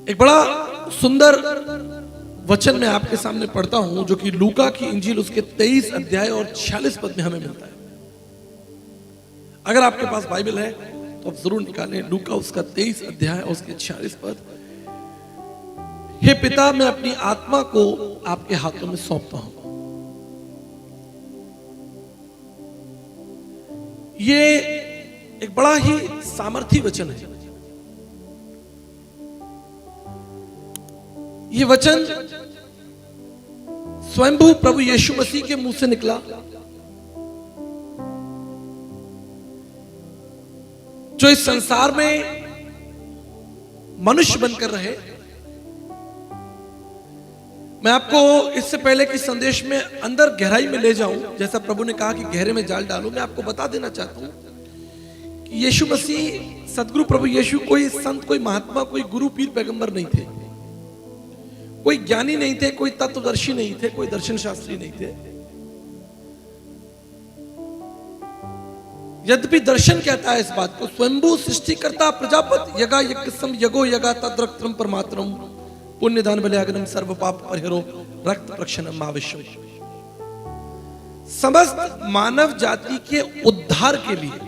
एक बड़ा सुंदर वचन मैं आपके सामने पढ़ता हूं जो कि लूका की इंजील उसके 23 अध्याय और 46 पद में हमें मिलता है। अगर आपके पास बाइबल है तो आप जरूर निकालें लूका उसका 23 अध्याय और उसके 46 पद। हे पिता, मैं अपनी आत्मा को आपके हाथों में सौंपता हूं। ये एक बड़ा ही सामर्थी वचन है। ये वचन स्वयंभू प्रभु यीशु मसीह के मुंह से निकला, जो इस संसार में मनुष्य बनकर रहे। मैं आपको इससे पहले कि संदेश में अंदर गहराई में ले जाऊं, जैसा प्रभु ने कहा कि गहरे में जाल डालो, मैं आपको बता देना चाहता हूं कि यीशु मसीह, सदगुरु प्रभु यीशु कोई संत, कोई महात्मा, कोई गुरु, पीर, पैगंबर नहीं थे, कोई ज्ञानी नहीं थे, कोई तत्वदर्शी नहीं थे, कोई दर्शन शास्त्री नहीं थे। यद्यपि दर्शन कहता है इस बात को, स्वयंभू सृष्टिकर्ता प्रजापति यगा यज्ञसम यगो यगा तद्रक्तम परमात्रम पुण्यदान बलियागनम सर्व पाप परिहरो रक्त प्रक्षणम आविश्व। समस्त मानव जाति के उद्धार के लिए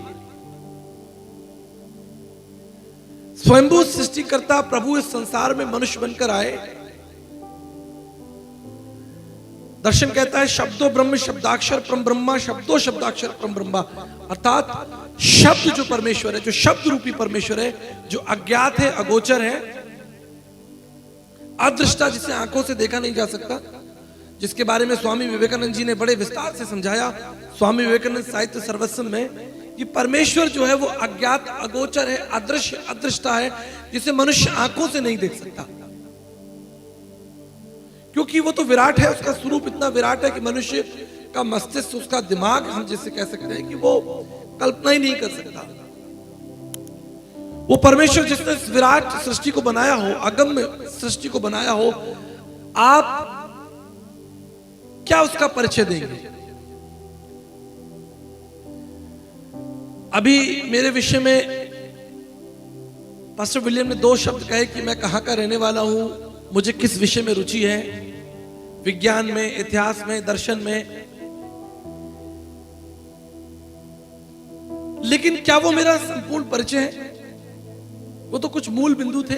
स्वयंभू सृष्टिकर्ता प्रभु इस संसार में मनुष्य बनकर आए। दर्शन कहता है शब्दो ब्रह्म शब्दाक्षर परम ब्रह्मा, शब्दो शब्दाक्षर परम ब्रह्मा, अर्थात शब्द जो परमेश्वर है, जो शब्द रूपी परमेश्वर है, जो अज्ञात है, अगोचर है, अदृष्टा, जिसे आंखों से देखा नहीं जा सकता, जिसके बारे में स्वामी विवेकानंद जी ने बड़े विस्तार से समझाया स्वामी विवेकानंद साहित्य सर्वस्व में, कि परमेश्वर जो है वो अज्ञात, अगोचर है, अदृश्य, अदृष्टा है, जिसे मनुष्य आंखों से नहीं देख सकता, क्योंकि वो तो विराट है। उसका स्वरूप इतना विराट है कि मनुष्य का मस्तिष्क, उसका दिमाग, हम जिसे कह सकते हैं कि वो कल्पना ही नहीं कर सकता। वो परमेश्वर जिसने इस विराट सृष्टि को बनाया हो, अगम्य सृष्टि को बनाया हो, आप क्या उसका परिचय देंगे? अभी मेरे विषय में पास्टर विलियम ने 2 शब्द कहे कि मैं कहां का रहने वाला हूं, मुझे किस विषय में रुचि है, विज्ञान में, इतिहास में, दर्शन में। लेकिन क्या वो मेरा संपूर्ण परिचय है? वो तो कुछ मूल बिंदु थे।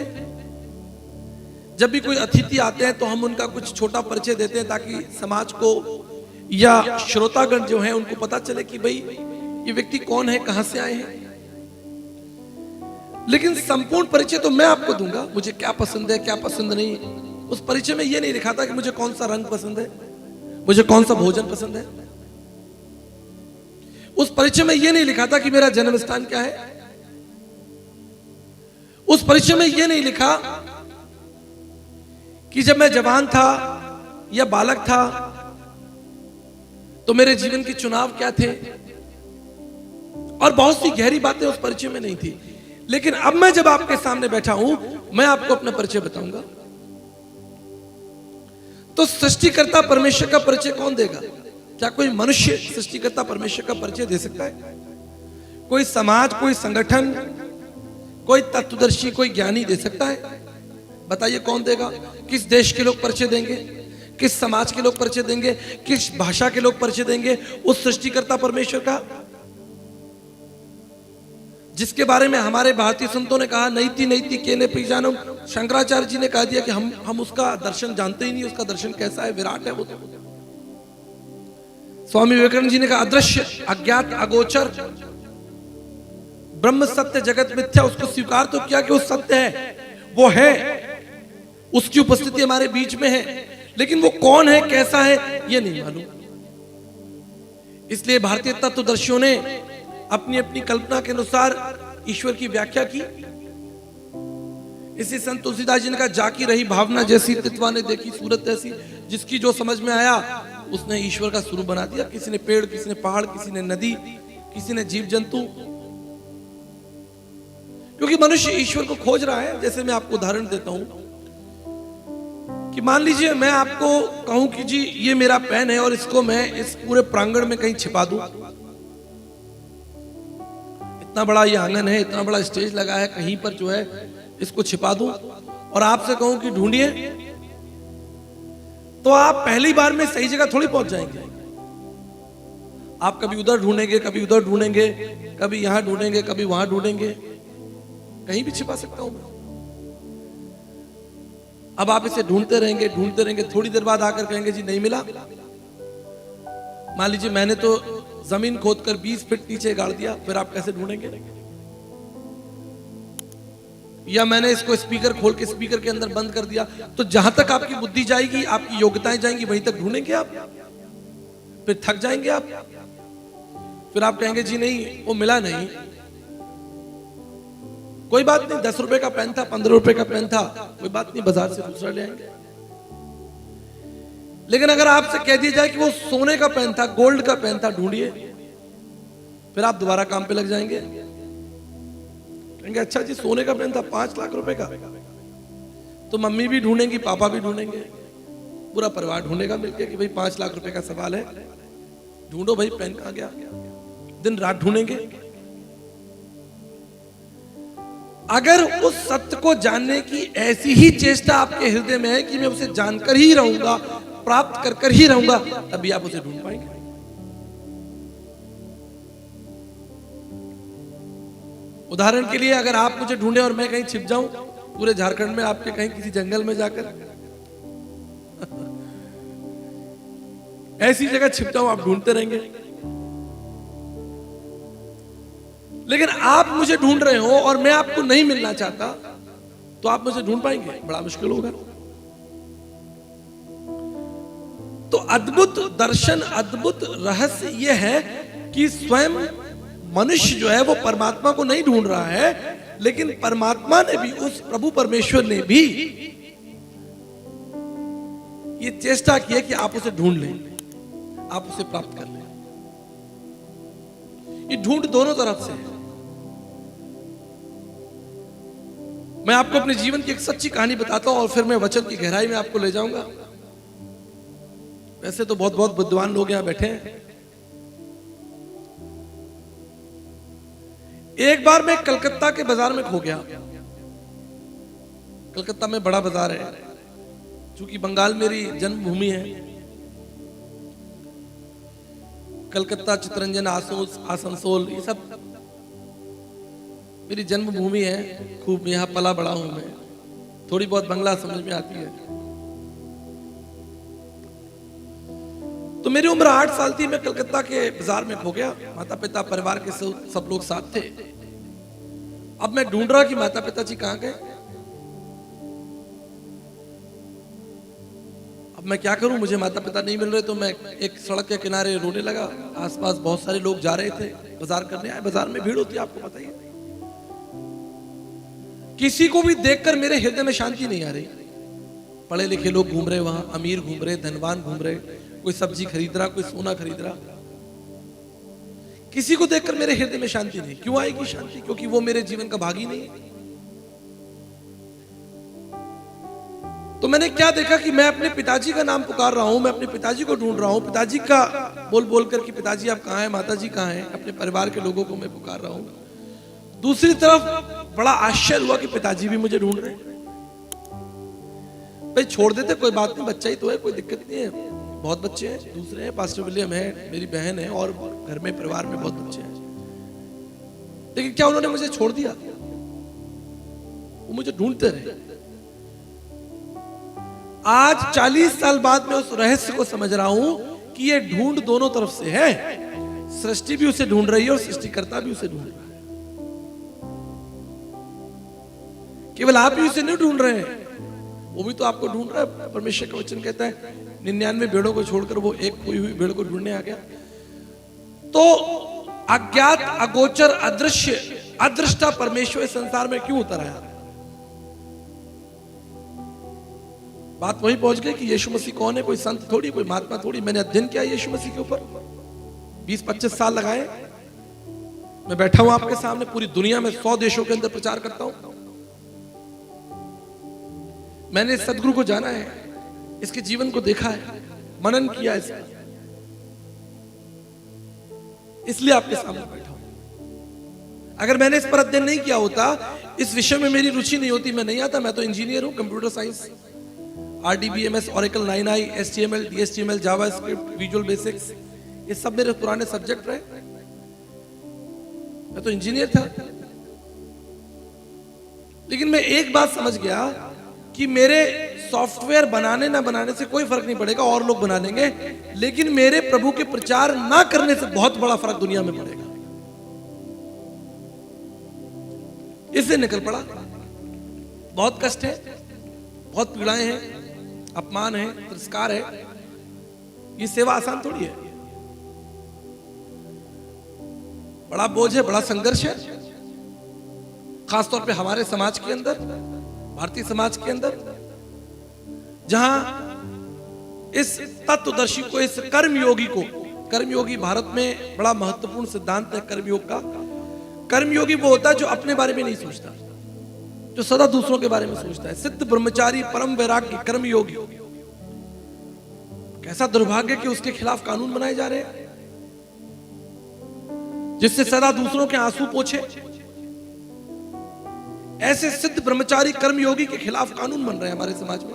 जब भी कोई अतिथि आते हैं तो हम उनका कुछ छोटा परिचय देते हैं, ताकि समाज को या श्रोतागण जो हैं उनको पता चले कि भाई ये व्यक्ति कौन है, कहां से आए हैं। लेकिन संपूर्ण परिचय तो मैं आपको दूंगा, मुझे क्या पसंद है, क्या पसंद नहीं। उस परिचय में यह नहीं लिखा था कि मुझे कौन सा रंग पसंद है, मुझे कौन सा भोजन पसंद है। उस परिचय में यह नहीं लिखा था कि मेरा जन्म स्थान क्या है। उस परिचय में यह नहीं लिखा कि जब मैं जवान था या बालक था तो मेरे जीवन के चुनाव क्या थे, और बहुत सी गहरी बातें उस परिचय में नहीं थी। लेकिन अब मैं जब आपके सामने बैठा हूं, मैं आपको अपना परिचय बताऊंगा। तो सृष्टिकर्ता परमेश्वर का परिचय कौन देगा? क्या कोई मनुष्य सृष्टिकर्ता परमेश्वर का परिचय दे सकता है? कोई समाज, कोई संगठन, कोई तत्वदर्शी, कोई ज्ञानी दे सकता है? बताइए कौन देगा? किस देश के लोग परिचय देंगे? किस समाज के लोग परिचय देंगे? किस भाषा के लोग परिचय देंगे उस सृष्टिकर्ता परमेश्वर का, जिसके बारे में हमारे भारतीय संतों ने कहा नैति नैति केने परिजानम। शंकराचार्य जी ने कह दिया कि हम उसका दर्शन जानते ही नहीं, उसका दर्शन कैसा है, विराट है वो तो। स्वामी विवेकानंद जी ने कहा अदृश्य, अज्ञात, अगोचर, ब्रह्म सत्य, जगत मिथ्या। उसको स्वीकार तो किया कि वो सत्य है, वो है, उसकी उपस्थिति हमारे बीच में है, लेकिन वो कौन है, कैसा है, ये नहीं मालूम। इसलिए भारतीय तत्वदर्शियों ने अपनी अपनी कल्पना के अनुसार ईश्वर की व्याख्या की। इसी संत तुलसीदास जी ने कहा जाकी रही भावना जैसी, तितवा ने देखी सूरत ऐसी। जिसकी जो समझ में आया उसने ईश्वर का स्वरूप बना दिया। किसी ने पेड़, किसी ने पहाड़, किसी ने नदी, किसी ने जीव जंतु, क्योंकि मनुष्य ईश्वर को खोज रहा है। जैसे मैं आपको उदाहरण देता हूं कि मान लीजिए मैं आपको कहूं कि जी ये मेरा पेन है और इसको मैं इस पूरे प्रांगण में कहीं छिपा दूं। इतना बड़ा ये आंगन है, इतना बड़ा स्टेज लगा है, कहीं पर जो है इसको छिपा दूं और आपसे कहूं कि ढूंढिए, तो आप पहली बार में सही जगह थोड़ी पहुंच जाएंगे। आप कभी उधर ढूंढेंगे, कभी उधर ढूंढेंगे, कभी यहां ढूंढेंगे, कभी वहां ढूंढेंगे, कहीं भी छिपा सकता हूं मैं। अब आप इसे ढूंढते रहेंगे, थोड़ी देर बाद आकर कहेंगे जी नहीं मिला। मान लीजिए मैंने तो जमीन खोदकर 20 फीट नीचे गाड़ दिया, फिर आप कैसे ढूंढेंगे? या मैंने इसको स्पीकर खोल के स्पीकर के अंदर बंद कर दिया, तो जहां तक आपकी बुद्धि जाएगी, आपकी योग्यताएं जाएंगी, वहीं तक ढूंढेंगे आप, फिर थक जाएंगे आप, फिर आप कहेंगे जी नहीं वो मिला नहीं। कोई बात नहीं, 10 रुपए का पेन था, 15 रुपए का पेन था, कोई बात नहीं, बाजार से दूसरा ले आएंगे। लेकिन अगर आपसे कह दिया जाए कि वो सोने का पेन था, गोल्ड का पेन था, ढूंढिए, फिर आप दोबारा काम पे लग जाएंगे। कहेंगे अच्छा जी सोने का पेन था 5 लाख रुपए का, तो मम्मी भी ढूंढेंगी, पापा भी ढूंढेंगे, पूरा परिवार ढूंढेगा मिलकर कि भाई 5 लाख रुपए का सवाल है, ढूंढो भाई पेन कहां गया। दिन रात ढूंढेंगे। अगर उस सत्य को जानने की ऐसी ही चेष्टा आपके हृदय में है कि मैं उसे जानकर ही रहूंगा, प्राप्त कर कर ही रहूंगा, तभी आप उसे ढूंढ पाएंगे। उदाहरण के लिए अगर आप मुझे ढूंढे और मैं कहीं छिप जाऊं पूरे झारखंड में, आपके कहीं किसी जंगल में जाकर ऐसी जगह छिप जाऊं, आप ढूंढते रहेंगे। लेकिन आप मुझे ढूंढ रहे हो और मैं आपको नहीं मिलना चाहता, तो आप मुझे ढूंढ पाएंगे? बड़ा मुश्किल होगा। तो अद्भुत दर्शन, अद्भुत रहस्य यह है कि स्वयं मनुष्य जो है वो परमात्मा को नहीं ढूंढ रहा है, लेकिन परमात्मा ने भी, उस प्रभु परमेश्वर ने भी ये चेष्टा की है कि आप उसे ढूंढ लें, आप उसे प्राप्त कर लें। ये ढूंढ दोनों तरफ से है। मैं आपको अपने जीवन की एक सच्ची कहानी बताता हूं और फिर मैं वचन की गहराई में आपको ले जाऊंगा। वैसे तो बहुत बहुत बुद्धिमान लोग यहां बैठे हैं। एक बार मैं कलकत्ता के बाजार में खो गया। कलकत्ता में बड़ा बाजार है, क्योंकि बंगाल मेरी जन्मभूमि है। कलकत्ता, चितरंजन, आसनसोल, ये सब मेरी जन्मभूमि है। खूब यहां पला बड़ा हूं मैं, थोड़ी बहुत बंगला समझ में आती है। तो मेरी उम्र 8 साल थी, मैं कलकत्ता के बाजार में खो गया। माता पिता, परिवार के सब लोग साथ थे। अब मैं ढूंढ रहा कि माता पिता जी कहां गए। अब मैं क्या करूं, मुझे माता पिता नहीं मिल रहे, तो मैं एक सड़क के किनारे रोने लगा। आसपास बहुत सारे लोग जा रहे थे, बाजार करने आए। बाजार में भीड़ होती है, आपको पता ही है। किसी को भी देखकर मेरे हृदय में शांति नहीं आ रही। पढ़े लिखे लोग घूम रहे वहां, अमीर घूम रहे, धनवान घूम रहे, कोई सब्जी खरीद रहा, कोई सोना खरीद रहा। किसी को देखकर मेरे हृदय में शांति नहीं। क्यों आएगी शांति? क्योंकि वो मेरे जीवन का भाग ही नहीं है। तो मैंने क्या देखा कि मैं अपने पिताजी का नाम पुकार रहा हूं, मैं अपने पिताजी को ढूंढ रहा हूं, पिताजी का बोल बोल कर कि पिताजी आप कहां हैं, माताजी कहां हैं, अपने परिवार के लोगों को मैं पुकार रहा हूं। दूसरी तरफ बड़ा आश्चर्य हुआ कि पिताजी भी मुझे ढूंढ रहे हैं। भाई छोड़ देते, कोई बात नहीं, बच्चा ही तो है, कोई दिक्कत नहीं है। बहुत बच्चे हैं, दूसरे हैं, पास्टर विलियम है, मेरी बहन है, और घर में परिवार में बहुत बच्चे हैं। लेकिन क्या उन्होंने मुझे छोड़ दिया? वो मुझे ढूंढते रहे। आज 40 साल बाद मैं उस रहस्य को समझ रहा हूं कि ये ढूंढ दोनों तरफ से है। सृष्टि भी उसे ढूंढ रही है और सृष्टिकर्ता भी उसे ढूंढ रहा है। केवल आप ही उसे नहीं ढूंढ रहे हैं, वो भी तो आपको ढूंढ रहा है। परमेश्वर का वचन कहता है 99 भेड़ों को छोड़कर वो एक खोई हुई भेड़ को ढूंढने आ गया। तो अज्ञात, अगोचर, अदृश्य, अदृष्टा परमेश्वर इस संसार में क्यों उतर आया? बात वही पहुंच गई कि यीशु मसीह कौन है। कोई संत थोड़ी, कोई महात्मा थोड़ी। मैंने अध्ययन किया यीशु मसीह के ऊपर, 20-25 साल लगाए। मैं बैठा हूं आपके सामने, पूरी दुनिया में 100 देशों के अंदर प्रचार करता हूं। मैंने सदगुरु को जाना है, इसके जीवन को देखा है, मनन किया है, इसलिए आपके सामने बैठा हूं। अगर मैंने इस पर अध्ययन नहीं किया होता, इस विषय में मेरी रुचि नहीं होती, मैं नहीं आता। मैं तो इंजीनियर हूं, computer science, RDBMS, Oracle 9i, HTML, DHTML, JavaScript, visual basics, ये सब मेरे पुराने सब्जेक्ट रहे। मैं तो इंजीनियर था। लेकिन मैं एक बात समझ गया कि मेरे सॉफ्टवेयर बनाने ना बनाने से कोई फर्क नहीं पड़ेगा, और लोग बना लेंगे, लेकिन मेरे प्रभु के प्रचार ना करने से बहुत बड़ा फर्क दुनिया में पड़ेगा। इससे निकल पड़ा। बहुत कष्ट है, बहुत पीड़ाएं हैं, अपमान है, तिरस्कार है। ये सेवा आसान थोड़ी है, बड़ा बोझ है, बड़ा संघर्ष है, खासतौर पे हमारे समाज के अंदर, भारतीय समाज के अंदर, जहां इस तत्वदर्शी को, इस कर्मयोगी को, कर्मयोगी भारत में बड़ा महत्वपूर्ण सिद्धांत है कर्मयोग का। कर्मयोगी वो होता है जो अपने बारे में नहीं सोचता, जो सदा दूसरों के बारे में सोचता है। सिद्ध ब्रह्मचारी परम वैराग्य कर्मयोगी। कैसा दुर्भाग्य कि उसके खिलाफ कानून बनाए जा रहे हैं जिससे सदा दूसरों के आंसू पोंछे। ऐसे सिद्ध ब्रह्मचारी कर्मयोगी के खिलाफ कानून बन रहे हैं हमारे समाज में,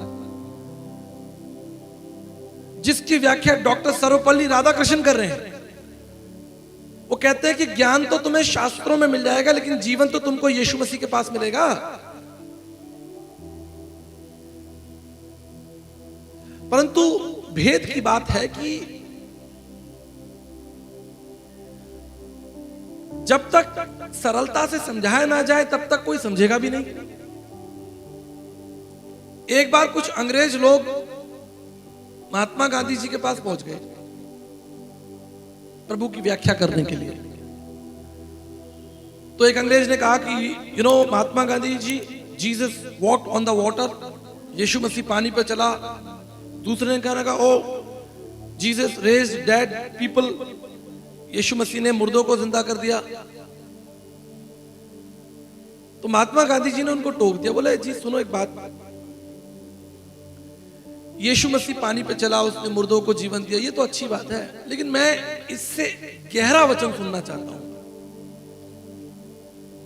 जिसकी व्याख्या डॉक्टर सर्वपल्ली राधाकृष्णन कर रहे हैं। वो कहते हैं कि ज्ञान तो तुम्हें शास्त्रों में मिल जाएगा, लेकिन जीवन तो तुमको यीशु मसीह के पास मिलेगा। परंतु भेद की बात है कि जब तक सरलता से समझाया ना जाए तब तक कोई समझेगा भी नहीं। एक बार कुछ अंग्रेज लोग महात्मा गांधी जी के पास पहुंच गए प्रभु की व्याख्या करने के लिए। तो एक अंग्रेज ने कहा कि Mahatma Gandhi ji, Jesus walked on the water, Yeshu Masih पानी पर चला। दूसरे ने कहा oh Jesus raised dead people, Yeshu Masih ने मुर्दों को जिंदा कर दिया। तो महात्मा गांधी जी ने उनको टोक दिया, बोले जी सुनो एक बात, यीशु मसीह पानी पे चला, उसने मुर्दों को जीवन दिया, ये तो अच्छी बात है, लेकिन मैं इससे गहरा वचन सुनना चाहता हूं।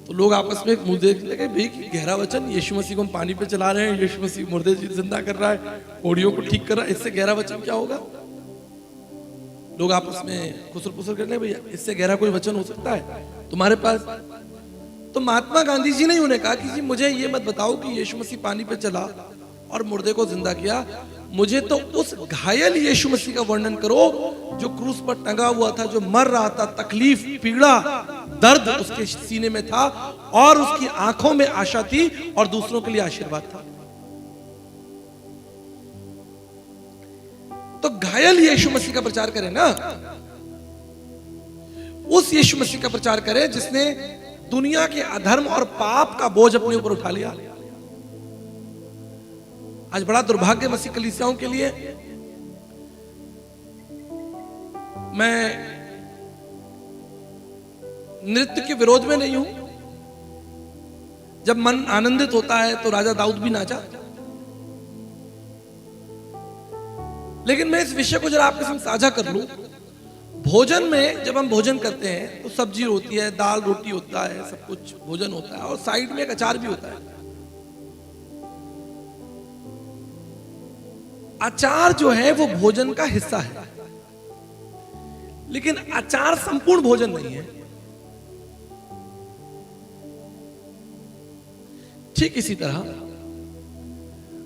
तो लोग आपस में मुंह देख लगे, भाई गहरा वचन, यीशु मसीह को हम पानी पे चला रहे हैं, यीशु मसीह मुर्दे जिंदा कर रहा है, कोड़ियों को ठीक कर रहा है, इससे गहरा वचन क्या होगा? लोग आपस में खुसर पुसर करने, भैया इससे गहरा कोई वचन हो सकता है तुम्हारे पास? तो महात्मा गांधी जी ने उन्हें कहा कि जी मुझे ये मत बताओ कि यीशु मसीह पानी पे चला और मुर्दे को जिंदा किया, मुझे तो उस घायल यीशु मसीह का वर्णन करो जो क्रूस पर टंगा हुआ था, जो मर रहा था, तकलीफ, पीड़ा, दर्द उसके सीने में था और उसकी आंखों में आशा थी और दूसरों के लिए आशीर्वाद था। तो घायल यीशु मसीह का प्रचार करें ना, उस यीशु मसीह का प्रचार करें जिसने दुनिया के अधर्म और पाप का बोझ अपने ऊपर उठा लिया। आज बड़ा दुर्भाग्य मसीह कलीसियाओं के लिए। मैं नृत्य के विरोध में नहीं हूं, जब मन आनंदित होता है तो राजा दाऊद भी नाचा, लेकिन मैं इस विषय को जरा आपके साथ साझा कर लूं। भोजन में जब हम भोजन करते हैं तो सब्जी होती है, दाल रोटी होता है, सब कुछ भोजन होता है और साइड में एक अचार भी होता है। अचार जो है वो भोजन का हिस्सा है, लेकिन अचार संपूर्ण भोजन नहीं है। ठीक इसी तरह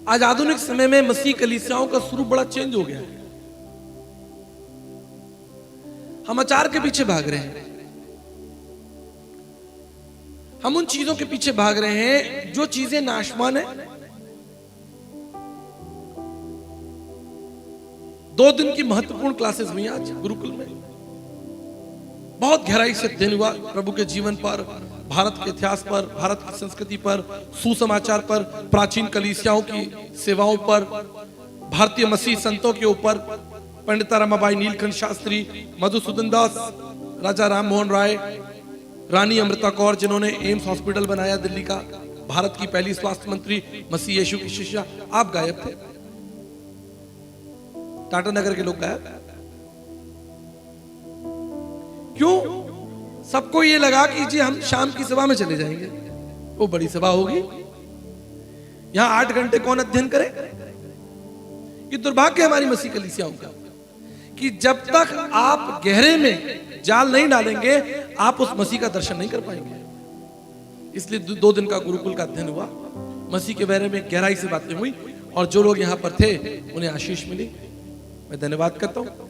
आज आधुनिक समय में मसीह कलीसियाओं का स्वरूप बड़ा चेंज हो गया है। हम अचार के पीछे भाग रहे हैं, हम उन चीजों के पीछे भाग रहे हैं जो चीजें नाशवान है। 2 दिन की महत्वपूर्ण क्लासेस हुई आज गुरुकुल में, बहुत गहराई से अध्ययन हुआ प्रभु के जीवन पर, भारत के इतिहास पर, भारत की संस्कृति पर, सुसमाचार पर, प्राचीन कलीसियाओं की सेवाओं पर, भारतीय मसीह संतों के ऊपर, पंडिता रमाबाई नीलकंठ शास्त्री, मधुसूदन दास, राजा राम मोहन राय, रानी अमृता कौर जिन्होंने एम्स हॉस्पिटल बनाया दिल्ली का, भारत की पहली स्वास्थ्य मंत्री, मसीह यीशु की शिष्या। आप गायब थे, टाटा नगर के लोग गायब। क्यों? सबको ये लगा कि जी हम शाम की सभा में चले जाएंगे, वो बड़ी सभा होगी, यहां 8 घंटे कौन अध्ययन करे। ये दुर्भाग्य हमारी मसीह कलीसियाओं का कि जब तक आप गहरे में जाल नहीं डालेंगे आप उस मसीह का दर्शन नहीं कर पाएंगे। इसलिए 2 दिन का गुरुकुल का अध्ययन हुआ, मसीह के बारे में गहराई से बातें हुई और जो लोग यहां पर थे उन्हें आशीष मिली। मैं धन्यवाद करता हूं।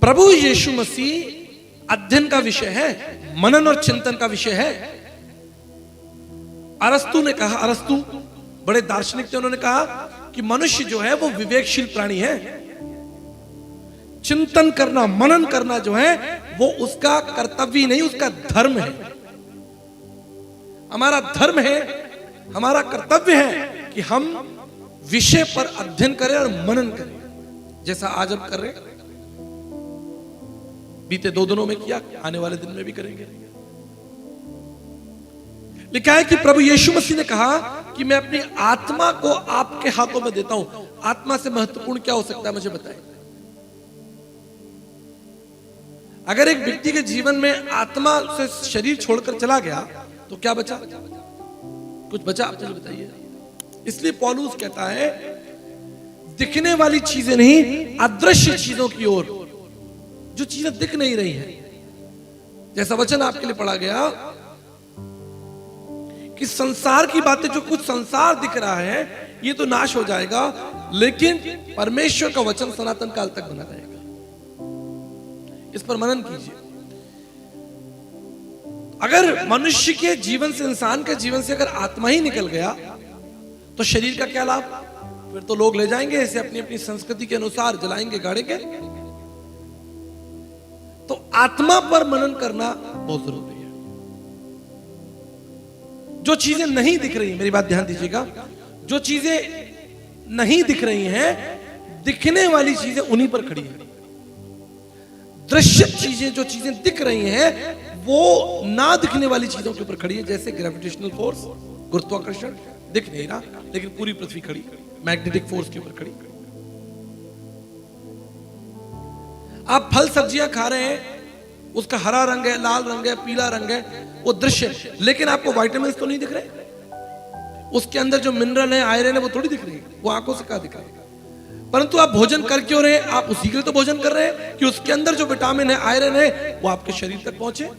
प्रभु यीशु मसीह अध्ययन का विषय है, मनन और चिंतन का विषय है। अरस्तु ने कहा, अरस्तु बड़े दार्शनिक थे, उन्होंने कहा कि मनुष्य जो है वो विवेकशील प्राणी है। चिंतन करना, मनन करना जो है वो उसका कर्तव्य नहीं, उसका धर्म है। हमारा धर्म है, हमारा कर्तव्य है कि हम विषय पर अध्ययन करें और मनन करें, जैसा आज हम कर रहे हैं। बीते 2 दिनों में किया, आने वाले दिन में भी करेंगे। लिखा है कि प्रभु यीशु मसीह ने कहा कि मैं अपनी आत्मा को आपके हाथों में देता हूं। आत्मा से महत्वपूर्ण क्या हो सकता है, मुझे बताएं। अगर एक व्यक्ति के जीवन में आत्मा से शरीर छोड़कर चला गया तो क्या बचा? कुछ बचा? आप मुझे बताइए। इसलिए पौलुस कहता है दिखने वाली चीजें नहीं, अदृश्य चीजों की ओर, जो चीजें दिख नहीं रही हैं। जैसा वचन आपके लिए पढ़ा गया कि संसार की बातें, जो कुछ संसार दिख रहा है ये तो नाश हो जाएगा, लेकिन परमेश्वर का वचन सनातन काल तक बना रहेगा। इस पर मनन कीजिए। अगर मनुष्य के जीवन से, इंसान के जीवन से अगर आत्मा ही निकल गया तो शरीर का क्या लाभ? फिर तो लोग ले जाएंगे इसे अपनी अपनी संस्कृति के अनुसार, जलाएंगे, गाड़ेंगे। तो आत्मा पर मनन करना बहुत जरूरी है। जो चीजें नहीं दिख रही, मेरी बात ध्यान दीजिएगा, जो चीजें नहीं दिख रही हैं, दिखने वाली चीजें उन्हीं पर खड़ी हैं। दृश्य चीजें, जो चीजें दिख रही हैं वो ना दिखने वाली चीजों के ऊपर खड़ी है। जैसे ग्रेविटेशनल फोर्स, गुरुत्वाकर्षण दिख नहीं रहा लेकिन पूरी पृथ्वी खड़ी, मैग्नेटिक फोर्स के ऊपर खड़ी। आप फल सब्जियां खा रहे हैं, उसका हरा रंग है, लाल रंग है, पीला रंग है, वो दृश्य है, लेकिन आपको विटामिन तो नहीं दिख रहे। उसके अंदर जो मिनरल है, आयरन है, वो थोड़ी दिख रही है, वो आंखों से क्या दिख रहा है। परंतु आप भोजन कर क्यों रहे हैं? आप उसी के लिए तो भोजन कर रहे हैं कि उसके अंदर जो विटामिन है, आयरन है, वो आपके शरीर तक पहुंचे,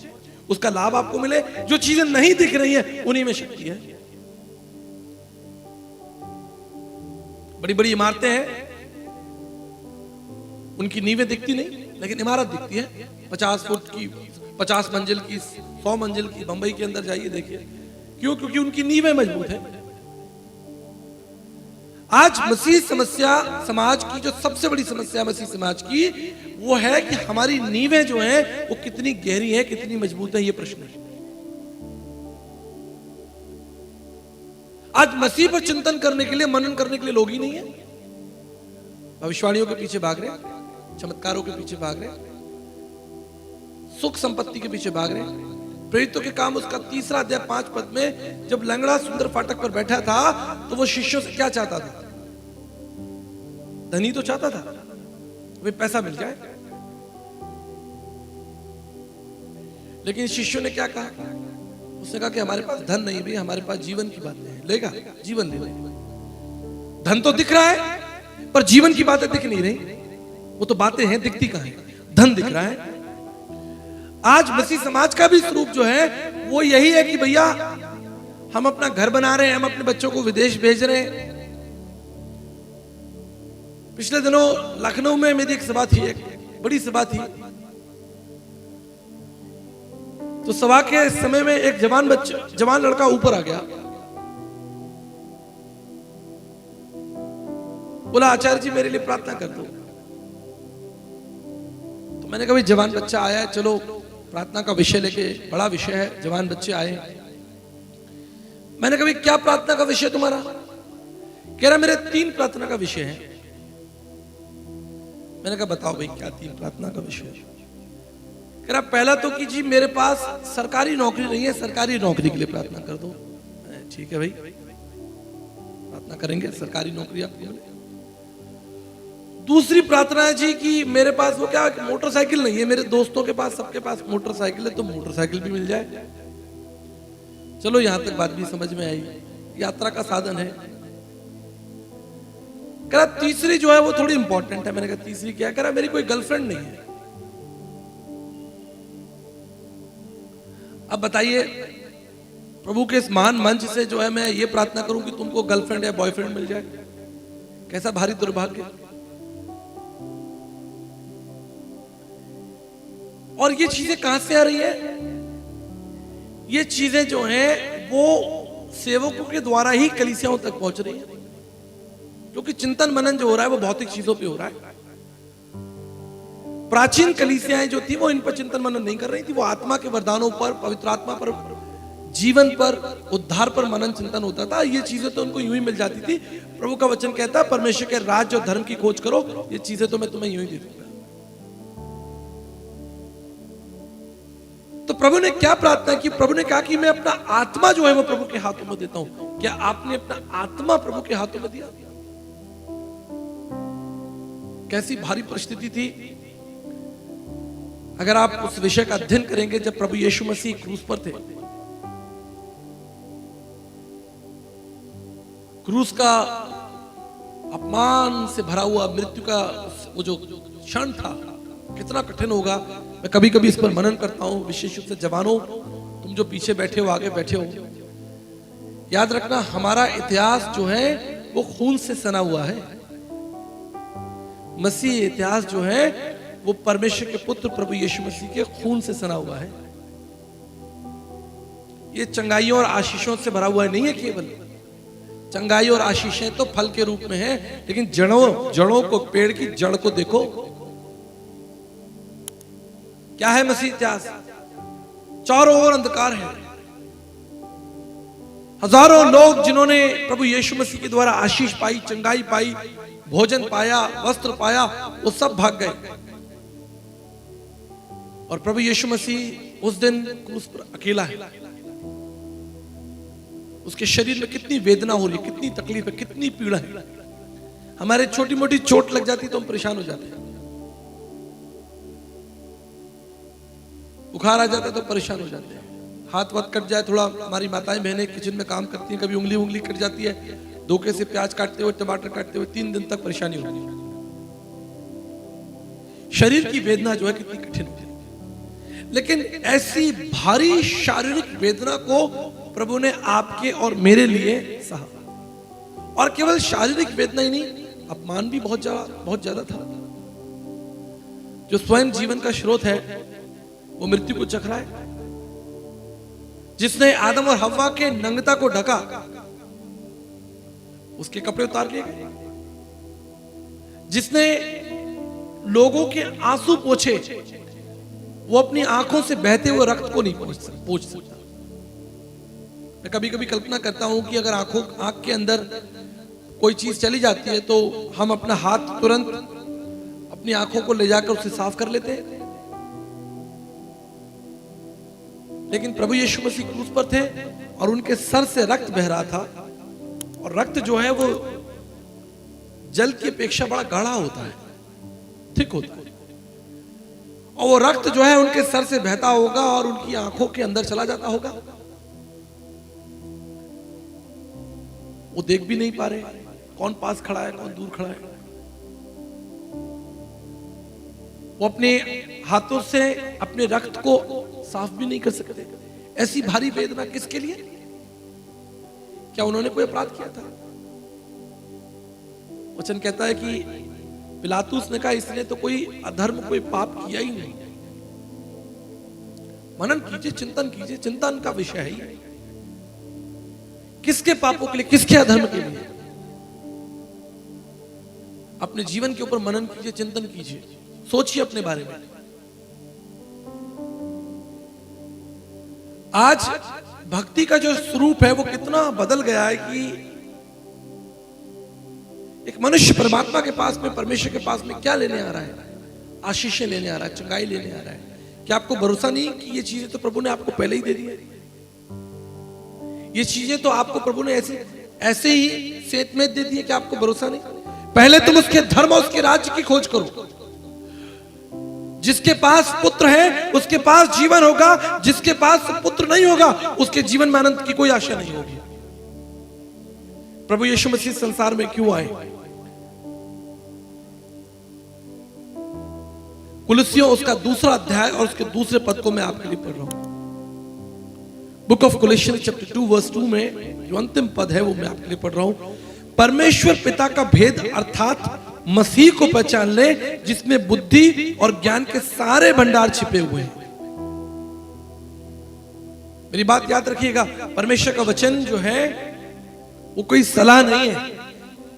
उसका लाभ आपको मिले। जो चीजें नहीं दिख रही हैं उन्हीं में शक्ति है। बड़ी बड़ी इमारतें हैं, उनकी नींवें दिखती नहीं लेकिन इमारत दिखती है। 50 फुट की, 50 मंजिल की, 100 मंजिल की। बंबई के अंदर जाइए देखिए, क्यों? क्योंकि उनकी नींवें मजबूत है। आज मसीह समस्या, समाज की जो सबसे बड़ी समस्या मसीह समाज की, वो है कि हमारी नींवें जो हैं वो कितनी गहरी हैं, कितनी मजबूत है, ये प्रश्न है। आज मसीह पर चिंतन करने के लिए, मनन करने के लिए लोग ही नहीं है। भविष्यवाणियों के पीछे भाग रहे, चमत्कारों के पीछे भाग रहे, सुख संपत्ति के पीछे भाग रहे। प्रेरितों के काम उसका 3 अध्याय 5 पद में जब लंगड़ा सुंदर फाटक पर बैठा था तो वो शिष्यों से क्या चाहता था? धनी तो चाहता था भाई पैसा मिल जाए, लेकिन शिष्यों ने क्या कहा? उसने कहा कि हमारे पास धन नहीं भाई, हमारे पास जीवन की बातें हैं। लेगा जीवन ले लेगा। धन तो दिख रहा है पर जीवन की बातें दिख नहीं रही। वो तो बातें हैं, दिखती कहां है? धन दिख रहा है। आज मसीह समाज का भी स्वरूप जो है वो यही है कि भैया हम अपना घर बना रहे हैं, हम अपने बच्चों को विदेश भेज रहे हैं। पिछले दिनों लखनऊ में मेरी एक सभा थी, एक बड़ी सभा थी। तो सभा के समय में एक जवान लड़का ऊपर आ गया, बोला आचार्य जी मेरे लिए प्रार्थना कर दो। तो मैंने कहा भाई जवान बच्चा आया है, चलो प्रार्थना का विषय लेके, बड़ा विषय है, जवान बच्चे आए। मैंने कहा क्या प्रार्थना का विषय तुम्हारा? कह रहा मेरे 3 प्रार्थना का विषय है। मैंने कहा बताओ भाई क्या 3 प्रार्थना का विषय है? कह रहा पहला तो कि जी मेरे पास सरकारी नौकरी नहीं है, सरकारी नौकरी के लिए प्रार्थना कर दो। ठीक है भाई, प्रार्थना करेंगे, सरकारी नौकरी आपको मिले। दूसरी प्रार्थना है जी कि मेरे पास वो क्या मोटरसाइकिल नहीं है, मेरे दोस्तों के पास सबके पास मोटरसाइकिल है, तो मोटरसाइकिल भी मिल जाए। चलो यहां तक बात भी समझ में आई, यात्रा का साधन है। कह रहा तीसरी जो है वो थोड़ी इंपॉर्टेंट है। मैंने कहा तीसरी क्या? कह रहा मेरी कोई गर्लफ्रेंड नहीं है। अब बताइए, प्रभु के इस महान मंच से जो है मैं ये प्रार्थना करूं कि तुमको गर्लफ्रेंड या बॉयफ्रेंड मिल जाए, कैसा भारी दुर्भाग्य। और ये चीजें कहां से आ रही है? ये चीजें जो हैं वो सेवकों के द्वारा ही कलीसियाओं तक पहुंच रही है, क्योंकि चिंतन मनन जो हो रहा है वो भौतिक चीजों पे हो रहा है। प्राचीन कलीसियाएं जो थी वो इन पर चिंतन मनन नहीं कर रही थी, वो आत्मा के वरदानों पर, पवित्र आत्मा पर, जीवन पर, उद्धार पर मनन चिंतन होता था। ये चीजें तो उनको यूं ही मिल जाती थी। प्रभु का वचन कहता है परमेश्वर के राज्य और धर्म की खोज करो, ये चीजें तो मैं तुम्हें यूं ही दे दूंगा। तो प्रभु ने क्या प्रार्थना की? प्रभु ने कहा कि मैं अपना आत्मा जो है वो प्रभु के हाथों में देता हूं। क्या आपने अपना आत्मा प्रभु के हाथों में दिया? कैसी भारी परिस्थिति थी। अगर आप उस विषय का अध्ययन करेंगे, जब प्रभु यीशु मसीह क्रूस पर थे, क्रूस का अपमान से भरा हुआ मृत्यु का वो जो क्षण था, कितना कठिन होगा। मैं कभी कभी इस पर मनन करता हूं, विशेष रूप से जवानों, तुम जो पीछे बैठे हो, आगे बैठे हो, याद रखना हमारा इतिहास जो है वो खून से सना हुआ है। मसीह इतिहास जो है वो परमेश्वर के पुत्र प्रभु यीशु मसीह के खून से सना हुआ है। ये चंगाइयों और आशीषों से भरा हुआ नहीं है। केवल चंगाई और आशीषें तो फल के रूप में है, लेकिन जड़ों को, पेड़ की जड़ को देखो, क्या है मसीह इतिहास? चारों ओर अंधकार है। हजारों लोग जिन्होंने प्रभु यीशु मसीह के द्वारा आशीष पाई, चंगाई पाई, भोजन पाया, वस्त्र पाया, वो सब भाग गए। और प्रभु यीशु मसीह उस दिन क्रूस पर अकेला है। उसके शरीर में कितनी वेदना हो रही है, कितनी तकलीफ है, कितनी पीड़ा है। हमारे छोटी मोटी चोट लग जाती तो हम परेशान हो जाते हैं, बुखार आ जाता है तो परेशान हो जाते हैं, हाथ वाथ कट जाए थोड़ा, हमारी माताएं बहनें किचन में काम करती हैं, कभी उंगली कट जाती है, धोखे से प्याज काटते हुए, टमाटर काटते हुए 3 दिन तक परेशानी होती है। शरीर की वेदना जो है कितनी कठिन होती है। लेकिन ऐसी भारी शारीरिक वेदना को प्रभु ने आपके और मेरे लिए सहा। और केवल शारीरिक वेदना ही नहीं, अपमान भी बहुत ज्यादा था। जो स्वयं जीवन का स्रोत है वो मृत्यु को चख रहा है। जिसने आदम और हव्वा के नंगता को ढका, उसके कपड़े उतार लिए गए। जिसने लोगों के आंसू पोंछे, वो अपनी आंखों से बहते हुए रक्त को नहीं पोंछ सकता। मैं कभी कभी कल्पना करता हूं कि अगर आंख के अंदर कोई चीज चली जाती है तो हम अपना हाथ तुरंत अपनी आंखों को ले जाकर उसे साफ कर लेते हैं। लेकिन प्रभु यीशु मसीह क्रूस पर थे और उनके सर से रक्त बह रहा था। और रक्त जो है वो जल की अपेक्षा बड़ा गाढ़ा होता है, थिक होता है। और वो रक्त जो है उनके सर से बहता होगा और उनकी आंखों के अंदर चला जाता होगा। वो देख भी नहीं पा रहे कौन पास खड़ा है, कौन दूर खड़ा है। वो अपने हाथों से अपने रक्त को साफ भी नहीं कर सकते। ऐसी भारी वेदना किसके लिए? क्या उन्होंने कोई अपराध किया था? वचन कहता है कि पिलातुस ने कहा इसने तो कोई अधर्म, कोई पाप किया ही नहीं। मनन कीजिए, चिंतन कीजिए, चिंतन का विषय है ही। किसके पापों के लिए, किसके अधर्म के लिए? अपने जीवन के ऊपर मनन कीजिए, चिंतन कीजिए, सोचिए अपने बारे में। आज भक्ति का जो स्वरूप है वो कितना बदल गया है कि एक मनुष्य परमात्मा के पास में, परमेश्वर के पास में क्या लेने आ रहा है? आशीषें लेने आ रहा है, चंगाई लेने आ रहा है। क्या आपको भरोसा नहीं कि ये चीजें तो प्रभु ने आपको पहले ही दे दी है? ये चीजें तो आपको प्रभु ने ऐसे ही सेत में दे दी है कि आपको भरोसा नहीं? पहले तुम उसके धर्म और उसके राज्य की खोज करो। जिसके पास पुत्र है उसके पास जीवन होगा, जिसके पास पुत्र नहीं होगा उसके जीवन में अनंत की कोई आशा नहीं होगी। प्रभु यीशु मसीह संसार में क्यों आए? कुलुस्सियों उसका दूसरा अध्याय और उसके दूसरे पद को मैं आपके लिए पढ़ रहा हूं। बुक ऑफ कोलोसियंस चैप्टर 2 वर्स 2 में जो अंतिम पद है वो मैं आपके लिए पढ़ रहा हूं। परमेश्वर पिता का भेद अर्थात मसीह को पहचान ले, जिसमें बुद्धि और ज्ञान के सारे भंडार छिपे हुए हैं। मेरी बात याद रखिएगा, परमेश्वर का वचन जो है वो कोई सलाह नहीं है।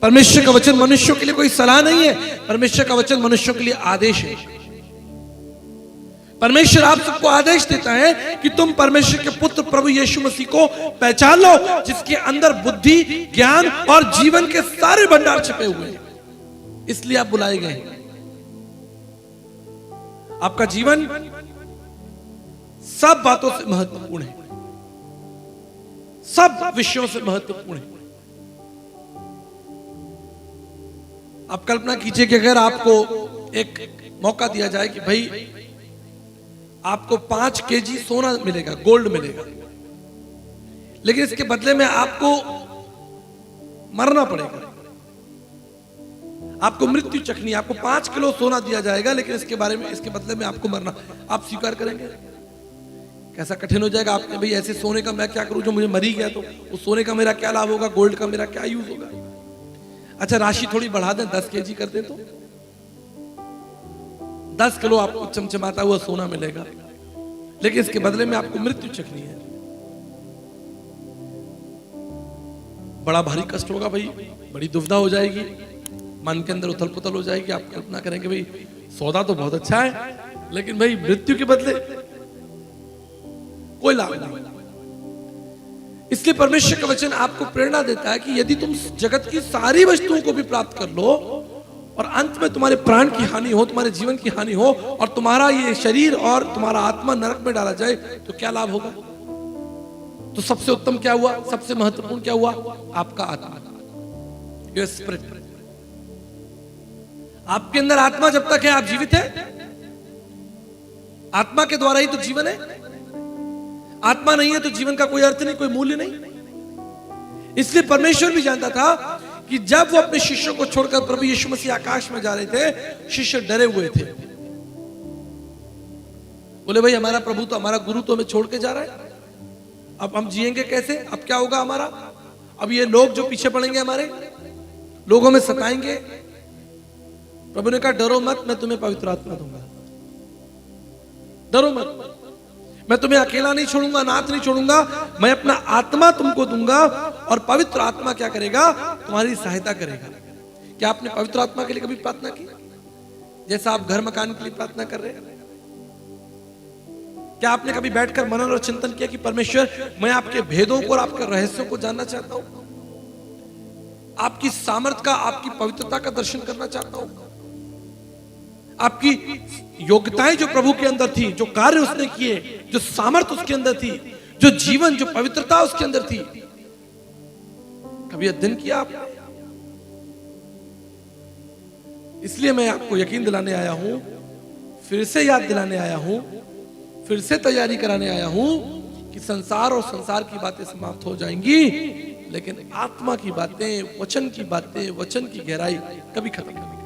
परमेश्वर का वचन मनुष्यों के लिए कोई सलाह नहीं है। परमेश्वर का वचन मनुष्यों के लिए आदेश है। परमेश्वर आप सबको आदेश देता है कि तुम परमेश्वर के पुत्र प्रभु यीशु मसीह को पहचान लो, जिसके अंदर बुद्धि, ज्ञान और जीवन के सारे भंडार छिपे हुए हैं। इसलिए आप बुलाए गए हैं। आपका जीवन सब बातों से महत्वपूर्ण है, सब विषयों से महत्वपूर्ण है। आप कल्पना कीजिए कि अगर आपको एक मौका दिया जाए कि भाई आपको 5 केजी सोना मिलेगा, गोल्ड मिलेगा, लेकिन इसके बदले में आपको मरना पड़ेगा, आपको मृत्यु चखनी, आपको 5 किलो सोना दिया जाएगा, लेकिन इसके बदले में आपको मरना, आप स्वीकार करेंगे? कैसा कठिन हो जाएगा। आपने भाई ऐसे सोने का मैं क्या करूं, जो मुझे मरी गया तो उस सोने का मेरा क्या लाभ होगा, गोल्ड का मेरा क्या यूज होगा। अच्छा राशि थोड़ी बढ़ा दें, 10 केजी कर दें तो 10 किलो आपको चमचमाता हुआ सोना मिलेगा, लेकिन इसके बदले में आपको मृत्यु चखनी है। बड़ा भारी कष्ट होगा भाई, बड़ी दुविधा हो जाएगी, मन के अंदर उथल पुथल हो जाएगी। आप कल्पना करेंगे भाई सौदा तो बहुत अच्छा है, लेकिन भाई मृत्यु के बदले कोई लाभ नहीं। इसलिए परमेश्वर का वचन आपको प्रेरणा देता है कि यदि तुम जगत की सारी वस्तुओं को भी प्राप्त कर लो और अंत में तुम्हारे प्राण की हानि हो, तुम्हारे जीवन की हानि हो, और तुम्हारा ये शरीर और तुम्हारा आत्मा नरक में डाला जाए, तो क्या लाभ होगा? तो सबसे उत्तम क्या हुआ, सबसे महत्वपूर्ण क्या हुआ? आपका आत्मा, योर स्पिरिट। आपके अंदर आत्मा जब तक है आप जीवित है। आत्मा के द्वारा ही तो जीवन है। आत्मा नहीं है तो जीवन का कोई अर्थ नहीं, कोई मूल्य नहीं। इसलिए परमेश्वर भी जानता था कि जब वो अपने शिष्यों को छोड़कर प्रभु यीशु मसीह आकाश में जा रहे थे, शिष्य डरे हुए थे। बोले भाई हमारा प्रभु तो, हमारा गुरु तो हमें छोड़ के जा रहा है, अब हम जिएंगे कैसे? अब क्या होगा हमारा? अब ये लोग जो पीछे पड़ेंगे, हमारे लोग हमें सताएंगे। प्रभु ने कहा डरो मत, मैं तुम्हें पवित्र आत्मा दूंगा, डरो मत, मैं तुम्हें अकेला नहीं छोड़ूंगा, अनाथ नहीं छोड़ूंगा, मैं अपना आत्मा तुमको दूंगा, और पवित्र आत्मा क्या करेगा? तुम्हारी सहायता करेगा। क्या आपने पवित्र आत्मा के लिए कभी प्रार्थना की, जैसा आप घर मकान के लिए प्रार्थना कर रहे हैं? क्या आपने कभी बैठकर मनन और चिंतन किया कि परमेश्वर मैं आपके भेदों को और आपके रहस्यों को जानना चाहता हूं, आपकी सामर्थ का, आपकी पवित्रता का दर्शन करना चाहता हूं, आपकी योग्यताएं जो प्रभु के अंदर थी, जो कार्य उसने किए, जो सामर्थ उसके अंदर थी, जो जीवन, जो पवित्रता उसके अंदर थी, कभी अध्ययन किया आपने? इसलिए मैं आपको यकीन दिलाने आया हूं, फिर से याद दिलाने आया हूं, फिर से तैयारी कराने आया हूं कि संसार और संसार की बातें समाप्त हो जाएंगी, लेकिन आत्मा की बातें, वचन की बातें, वचन की गहराई कभी खत्म नहीं।